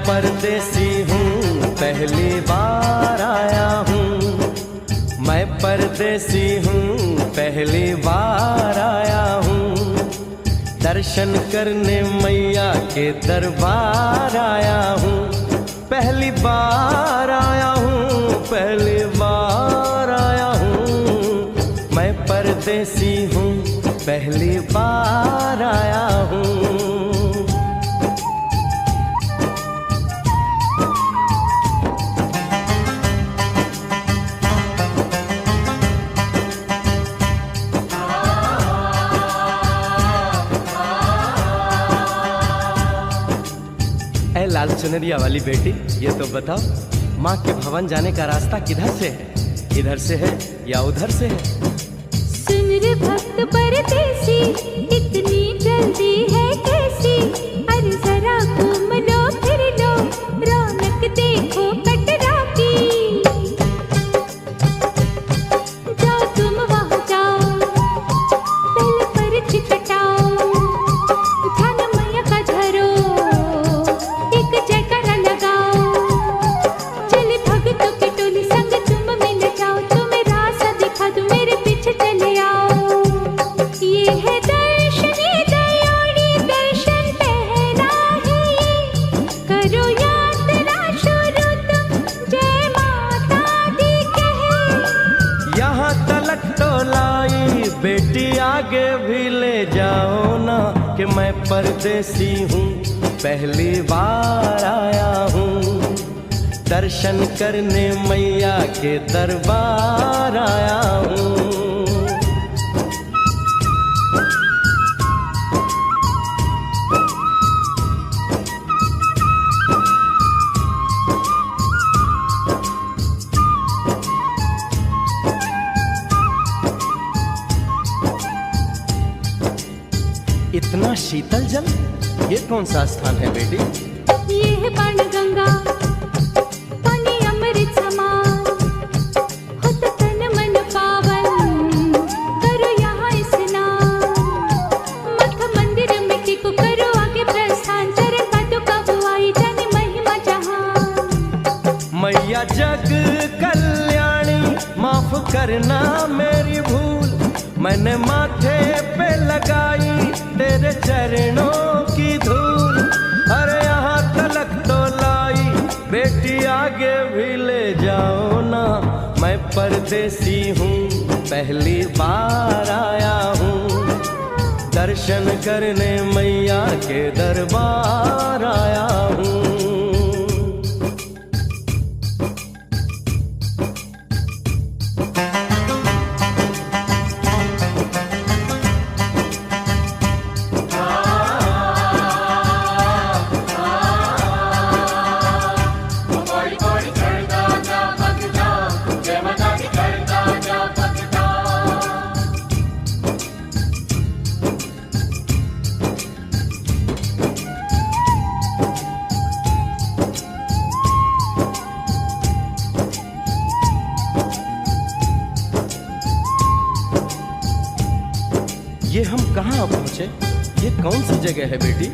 परदेसी हूँ पहली बार आया हूँ, मैं परदेसी हूँ पहली बार आया हूँ, दर्शन करने मैया के दरबार आया हूँ, पहली बार आया हूँ, पहली बार आया हूँ, मैं परदेसी हूँ पहली बार आया हूँ। लाल चुनरिया वाली बेटी, ये तो बताओ माँ के भवन जाने का रास्ता किधर से है? इधर से है या उधर से है? सुन रे भक्त परदेसी, इतनी जल्दी है कैसी? अरे जरा घूम लो फिर लो, रौनक देखो कटरा की। जाओ तुम वहाँ जाओ, पहले पर्ची कटाओ, ध्यान मैया का धरो, जयकारा लगाओ, चले भक्तों की टोली संग तुम मिल जाओ, तुम्हें रास्ता दिखा दूं मेरे पीछे चले आओ। ये है दर्शन दयाड़ी दर्शन पहला है ये, करो यात्रा शुरू तुम जय माता दी कहे। यहाँ तलक तो लाई बेटी, आगे भी ले जाओ ना कि मैं परदेसी हूँ पहली बार आया हूँ, दर्शन करने मैया के दरबार आया हूँ। इतना शीतल जल, ये कौन सा स्थान है बेटी? ये है बाणगंगा, पानी अमृत समान, होता तन मन पावन, करो यहाँ स्नान। मठ मंदिर में टिको, करो आगे प्रस्थान, चरण पादुका बुआई जाने महिमा जहान। मैया जग कल्याणी, माफ करना मेरी भूल, मैंने माथे पे लगाई तेरे चरणों की धूल। अरे यहाँ तलक तो लाई बेटी, आगे भी ले जाओ ना, मैं परदेसी हूँ पहली बार आया हूँ, दर्शन करने मैया के दरबार आया हूँ। ये हम कहाँ पहुँचे? ये कौन सी जगह है बेटी?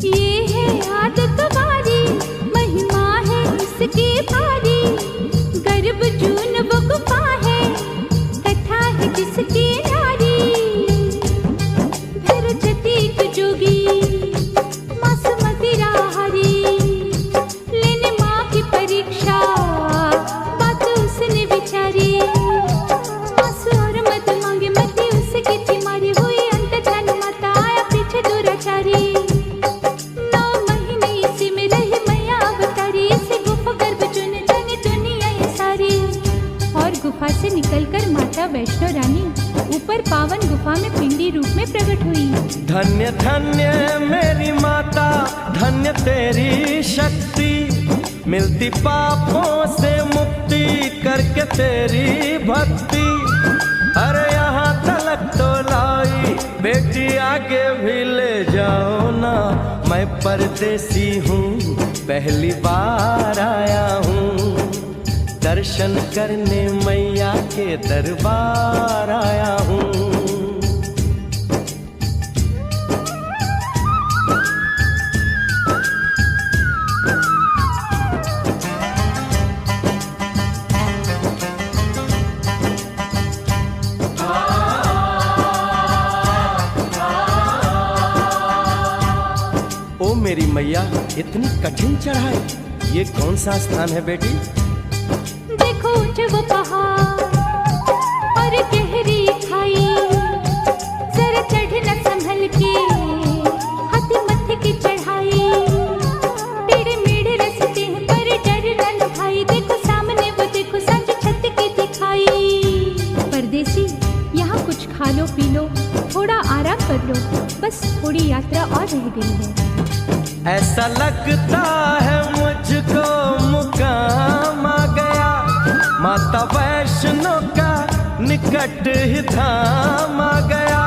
ये है आदत वारी, महिमा है इसकी भारी, गर्भ जून वो गुफा है, कथा है जिसकी नारी। भैरव जतीक जोगी मासूमती राहरी, लेने माँ की परीक्षा बात उसने विचारी। गुफा से निकलकर माता वैष्णो रानी ऊपर पावन गुफा में पिंडी रूप में प्रकट हुई। धन्य धन्य मेरी माता, धन्य तेरी शक्ति, मिलती पापों से मुक्ति करके तेरी भक्ति। अरे यहाँ तलक तो लाई बेटी, आगे भी ले जाओ ना, मैं परदेसी हूँ पहली बार आया हूँ, दर्शन करने मैया के दरबार आया हूँ। ओ मेरी मैया, इतनी कठिन चढ़ाई, ये कौन सा स्थान है बेटी? देखो ऊंचे वो पहाड़ और गहरी खाई, जरा चढ़ना संभल के, हाथी मत्थे की चढ़ाई। टेढ़े मेढ़े रास्ते हैं पर डरना न भाई, देखो सामने वो देखो सांझ छत की दिखाई। परदेसी, यहाँ कुछ खा लो पी लो, थोड़ा आराम कर लो, बस थोड़ी यात्रा और रह गई है। ऐसा लगता है मुझको मुकाम आ गया, माता वैष्णो का निकट ही धाम आ गया।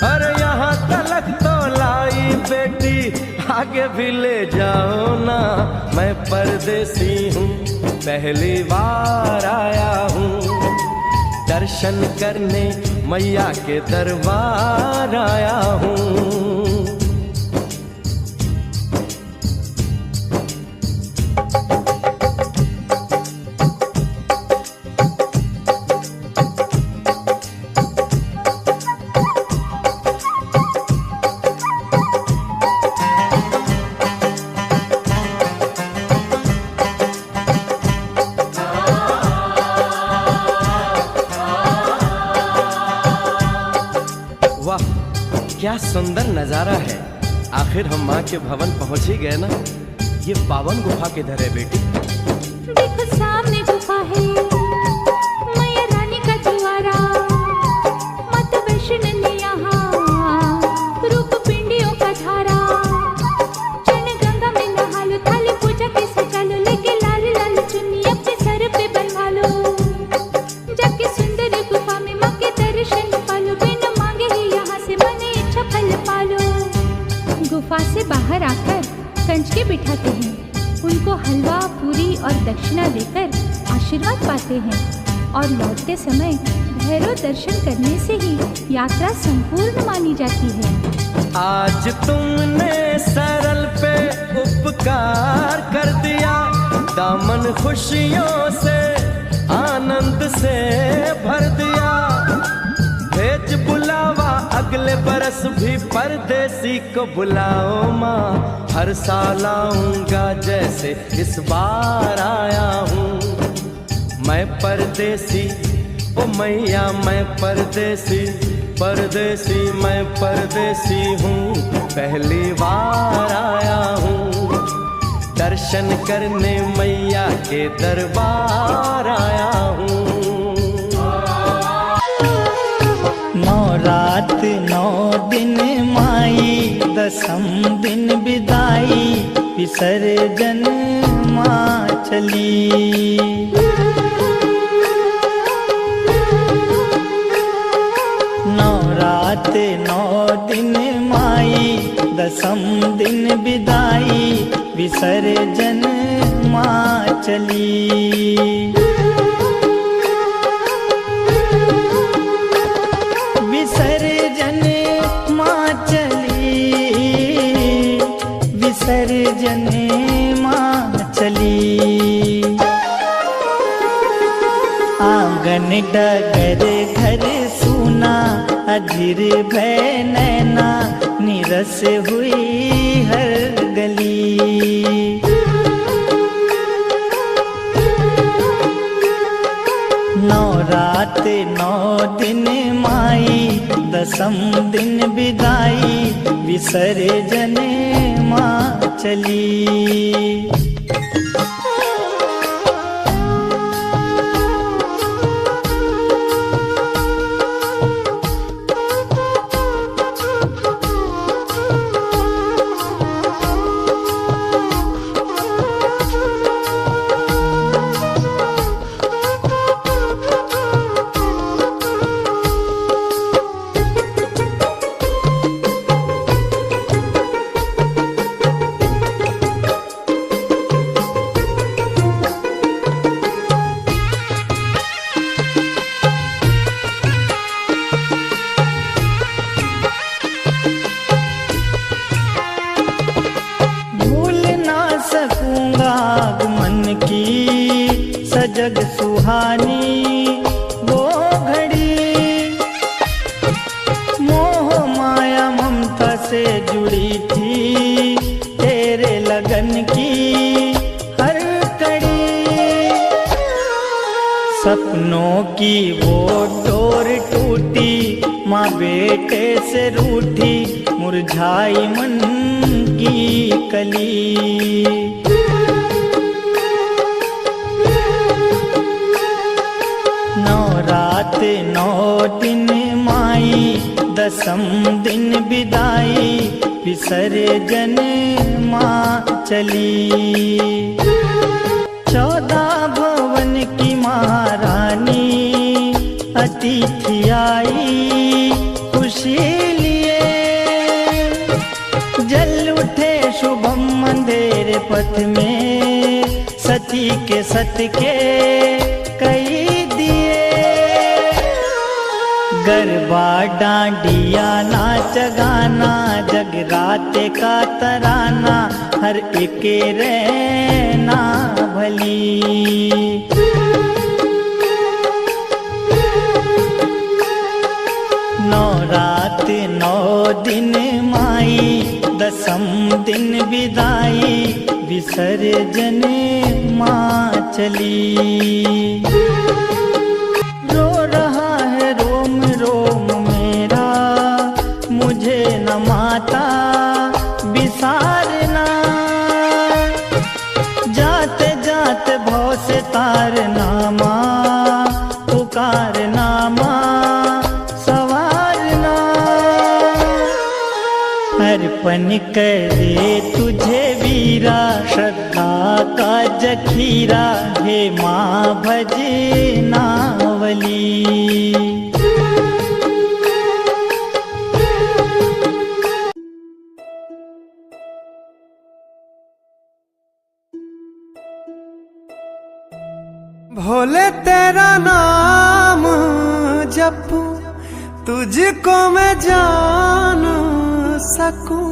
अरे यहाँ तलक तो लाई बेटी, आगे भी ले जाओ ना, मैं परदेसी हूँ, पहली बार आया हूँ। दर्शन करने मैया के दरबार आया हूँ। वाह, क्या सुंदर नजारा है। आखिर हम माँ के भवन पहुंच ही गए ना। ये पावन गुफा किधर है बेटी? देखो सामने गुफा है, मैया रानी का द्वारा। माता वैष्णो ने यहाँ रूप पिंडियों का धारा। चरण गंगा में नहा लो, थाली पूजा के सजा लो, लेके लाल लाल चुन्नी अपने सर पे बनवा लो। जाके सुंदर गुफा में माँ के दर्शन पालो, बिना मांगे ही यहाँ से मने इच्छा फल पालो। गुफा से बाहर आकर कंचके बिठाते हैं, उनको हलवा पूरी और दक्षिणा देकर आशीर्वाद पाते हैं, और लौटते समय भैरव दर्शन करने से ही यात्रा संपूर्ण मानी जाती है। आज तुमने सरल पे उपकार कर दिया, दामन खुशियों से आनंद से भर दिया। भेज बुलावा अगले बरस भी परदेसी को बुलाओ माँ, हर साल आऊंगा जैसे इस बार आया हूँ। मैं परदेसी, ओ मैया मैं परदेसी, परदेसी मैं परदेसी हूँ, पहली बार आया हूँ। दर्शन करने मैया के दरबार आया हूँ। रात 9 दिन माई, दसम दिन विदाई, विसर्जन माँ चली। रात 9 दिन माई, दसम दिन विदाई, विसर्जन माँ चली। विसर्जन माँ चली, विसर्जन माँ चली। आंगन डगर घर सूना, अधीर भय नैना, निरस हुई हर गली। रात 9 दिन माई, दसम दिन विदाई, विसर्जन माँ चली। जग सुहानी वो घड़ी, मोह माया ममता से जुड़ी थी तेरे लगन की हर कड़ी। सपनों की वो डोर टूटी, माँ बेटे से रूठी, मुरझाई मन की कली। नौ रात नौ दिन माई, दसम दिन विदाई, विसर्जन माँ चली। 14 भवन की महारानी अतिथि आई, खुशी लिए जल उठे शुभम अंधेरे पथ में, सती के सत के कई दिए। गरबा डांडिया नाच गाना, जगराते का तराना, हर एक रहना भली। नौ रात नौ दिन माई, दसम दिन विदाई, विसर्जन माँ चली। रो रहा है रोम रोम मेरा, मुझे न माता बिसारना, जाते जाते भव से तारना माँ, पुकारना माँ, सवारना। अर्पण करे तुझे वीरा, श्रद्धा का जखीरा, हे माँ भजनावली। भोले तेरा नाम जपूं, तुझको मैं जान सकूं,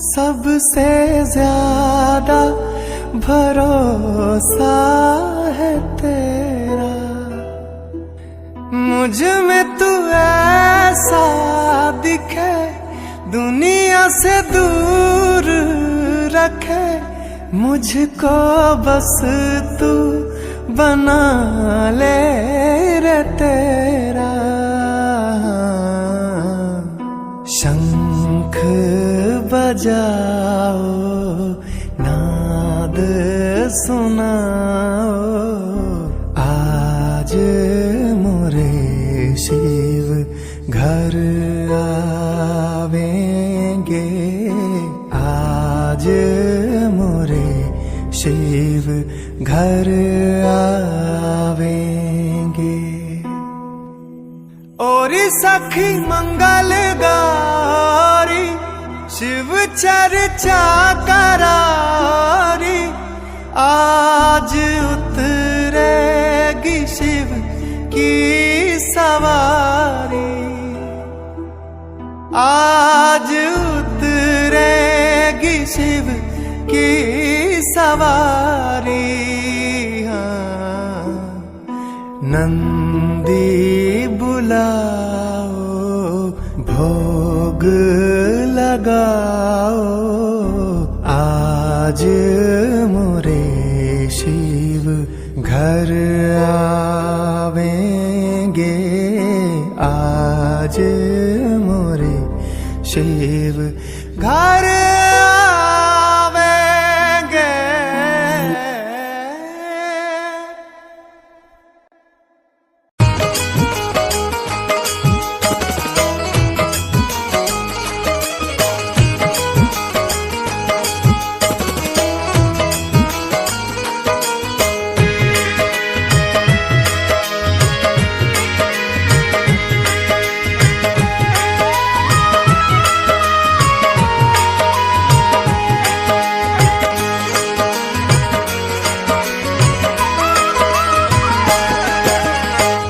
सबसे ज्यादा भरोसा है तेरा। मुझ में तू ऐसा दिखे, दुनिया से दूर रखे, मुझको बस तू बना ले रे तेरा। शंख बजाओ, नाद सुनाओ, आज मोरे शिव घर आवेंगे, आज मोरे शिव घर आवेंगे। और सखी मंगल गारी, शिव चर्चा करारी, आज उतरेगी शिव की सवारी, आज उतरेगी शिव की सवारी। हाँ, नंदी बुलाओ, भोग लगाओ, आज मोरे शिव घर आवेंगे, आज मोरे शिव घर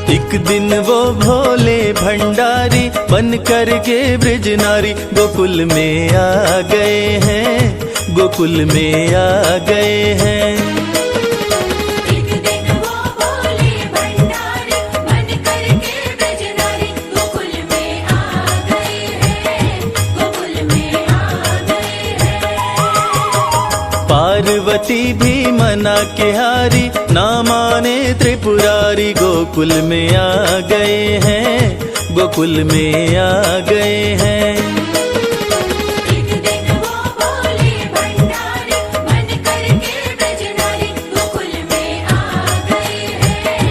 एक दिन वो भोले भंडारी बन कर के ब्रज नारी गोकुल में आ गए हैं, गोकुल में आ गए हैं। एक दिन वो के हारी, ना माने त्रिपुरारी, गोकुल में आ गए हैं, गोकुल में आ गए हैं। एक दिन वो बोले भंडारी, मन करके ब्रजनारी, गोकुल में आ गए हैं,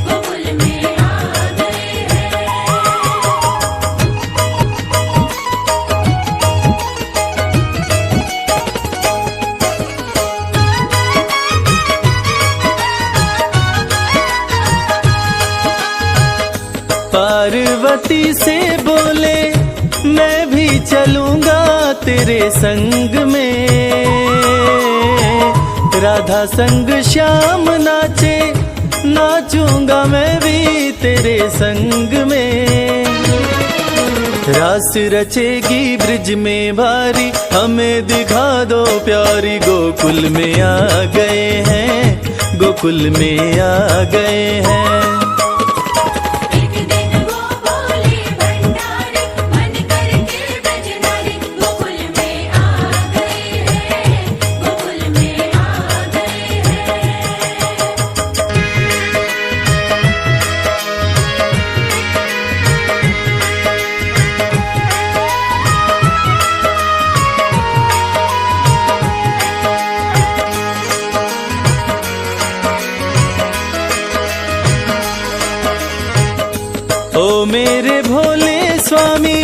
गोकुल में आ गए हैं। पार्वती से बोले मैं भी चलूंगा तेरे संग में, राधा संग श्याम नाचे, नाचूंगा मैं भी तेरे संग में। रास रचेगी ब्रिज में भारी, हमें दिखा दो प्यारी, गोकुल में आ गए हैं, गोकुल में आ गए हैं। एक दिन वो बोले भंडारी, मन करके ब्रजनारी, गोकुल में आ गए हैं, गोकुल में आ गए हैं। ओ मेरे भोले स्वामी,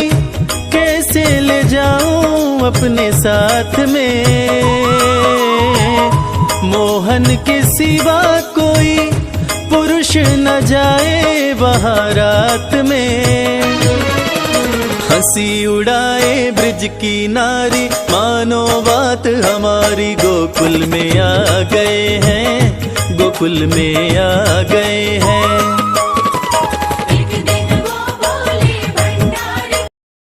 कैसे ले जाऊं अपने साथ में, मोहन के सिवा कोई पुरुष न जाए वहां रात में। हंसी उड़ाए ब्रिज की नारी, मानो बात हमारी, गोकुल में आ गए हैं, गोकुल में आ